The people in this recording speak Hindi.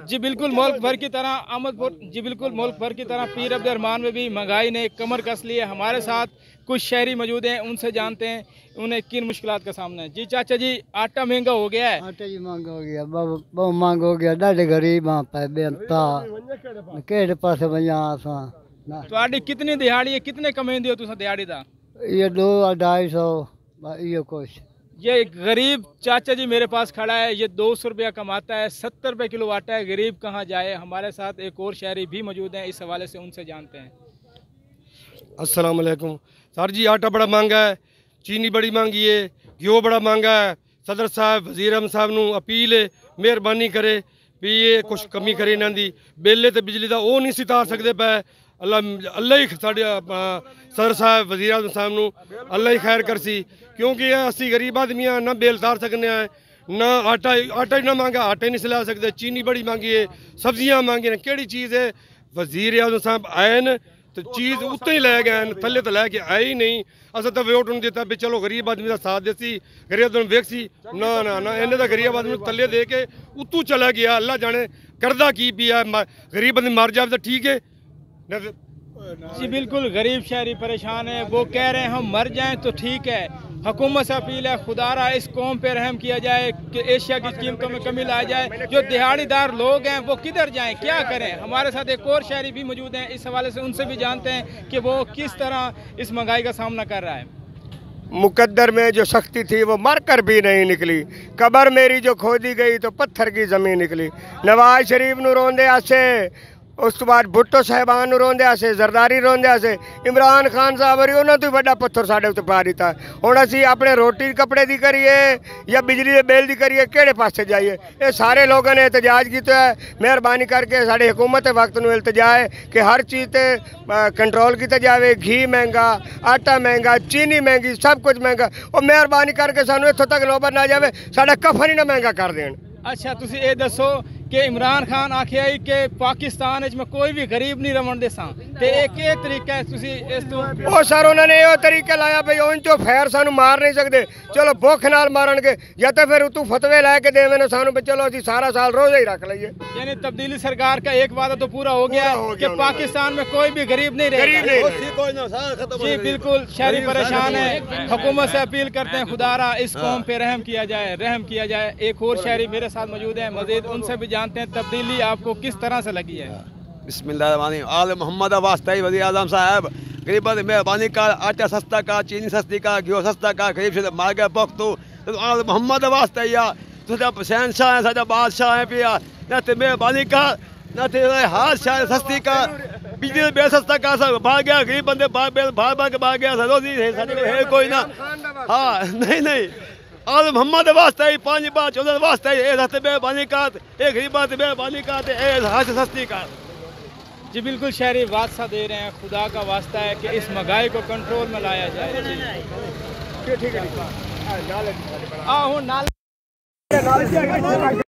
जी बिल्कुल मुल्क भर की तरह अहमदपुर जी बिल्कुल मुल्क भर की तरह पीर अब्दुल रहमान में भी महंगाई ने कमर कस ली है। हमारे साथ कुछ शहरी मौजूद हैं, उनसे जानते हैं उन्हें किन मुश्किलात का सामना है। जी चाचा जी, आटा महंगा हो गया है। आटे जी महंगा हो गया, बहुत महंगा हो गया। ॾाढे गरीब हाँ पे बेनता केड़े पासे वञा असां। तो कितनी दिहाड़ी है, कितने कमेंदे हो तुम दिहाड़ी दा? ये 200-250 ये कुछ। ये गरीब चाचा जी मेरे पास खड़ा है, ये 200 रुपया कमाता है, 70 रुपये किलो आटा है। गरीब कहाँ जाए। हमारे साथ एक और शहरी भी मौजूद हैं, इस हवाले से उनसे जानते हैं। अस्सलाम वालेकुम सर जी, आटा बड़ा महंगा है, चीनी बड़ी महंगी है, घ्यो बड़ा महंगा है। सदर साहब वजीर अहमद साहब नूं अपील है, मेहरबानी करे भी ये कुछ कमी करे इन्हां दी। बिल ते बिजली दा वो नहीं सी तार सकते पे। अल्लाह ही साढ़े सदर साहब वजीर अहमद साहब नूं अल्लाह ही खैर करसी, क्योंकि असी गरीब आदमी हाँ, ना बिल तार सकने हैं, ना आटा इन्ना महंगा आटे नहीं सिला सकते। चीनी बड़ी महंगी है, सब्जियां महंगी ने, केड़ी चीज़ है। वजीर आजम साहब आए न तो चीज़ उत्ते ही लै गए, थले तो लैके आए ही नहीं। असें तो वोट नहीं दिता भी चलो गरीब आदमी का साथ देसी, गरीब आदमी वेखसी। ना ना ना, इन्हें तो गरीब आदमी थले दे के उत्तू चला गया। अल्लाह जाने करदा की पिया, गरीब आदमी मर जाए तो ठीक है। जी बिल्कुल, गरीब शहरी परेशान है, वो कह रहे हैं हम मर जाएं तो ठीक है। हुकूमत से अपील है, खुदारा इस कौम पे रहम किया जाए कि एशिया की कीमतों में कमी लाई जाए। जो दिहाड़ीदार लोग हैं वो किधर जाएं, क्या करें। हमारे साथ एक और शहरी भी मौजूद हैं, इस हवाले से उनसे भी जानते हैं कि वो किस तरह इस महंगाई का सामना कर रहा है। मुकद्दर में जो शक्ति थी वो मर कर भी नहीं निकली। कबर मेरी जो खोदी गई तो पत्थर की ज़मीन निकली। नवाज शरीफ नूं रोंदे आसे, उस तो बाद भुट्टो साहबान रोंदे आसे, जरदारी रोंदे आसे, इमरान खान साहब वरी उन्होंने तो बड़ा पत्थर साढ़े उत्ते पा दिता। हुण असीं अपने रोटी कपड़े दी करिए या बिजली के बिल दी करिए, केड़े पासे जाइए। ये सारे लोगों ने एहतजाज किया है। मेहरबानी करके साड़ी हुकूमत वक्त नूं इल्तजा है कि हर चीज़ ते कंट्रोल किया जाए। घी महंगा, आटा महंगा, चीनी महंगी, सब कुछ महंगा। और मेहरबानी करके सानूं इत्थों तक नौबत ना जाए, साडा कफन ही ना महंगा कर देण। अच्छा तुसी ये दसो कि इमरान खान आखिया कि पाकिस्तान में कोई भी गरीब नहीं रवन देसा, ते एक तरीका है तुसी इस तो ओ सर उन्होंने यो तरीका लाया भाई उन तो खैर सानू मार नहीं सकते, चलो भुख नाल मारनगे, या तो फिर तू फतवे लैके देवे ने सानू भी चलो असी सारा साल रोज़ ही रख लईए। यानी तब्दीली सरकार का एक वादा तो पूरा हो गया कि पाकिस्तान में कोई भी गरीब नहीं रहेगा। जी बिल्कुल, शहरी परेशान है, हुकूमत से अपील करते हैं खुदारा इस कौम पे रहम किया जाए, रहम किया जाए। एक और शहरी मेरे साथ मौजूद है, मजीद उनसे भी जानते हैं तब्दीली आपको किस तरह से लगी है। बिस्मिल्लाह आल मोहम्मद वास्ते वज़ीर आज़म साहब गरीबों की मेहरबानी कर, आटा सस्ता का, चीनी सस्ती का, घ्यो सस्ता का, गरीब से मार गया पक तो आल मोहम्मद वास्ते या तुझा शहनशाह है, साडा बादशाह है पिया ना, ते मेहरबानी कर ना, ते हर शाह सस्ती का, बिजली बिल सस्ता का। सब भाग गया गरीब बंदे, भाग के भाग गया रोजी है कोई ना। हाँ नहीं आल मोहम्मद वास्ते 5 बार 14 वास्ते ए मेहरबानी कर, ए गरीबा से मेहरबानी कर, ए हर सस्ती कर। जी बिल्कुल, शहरी वास्ता दे रहे हैं, खुदा का वास्ता है कि इस महंगाई को कंट्रोल में लाया जाए। ठीक है।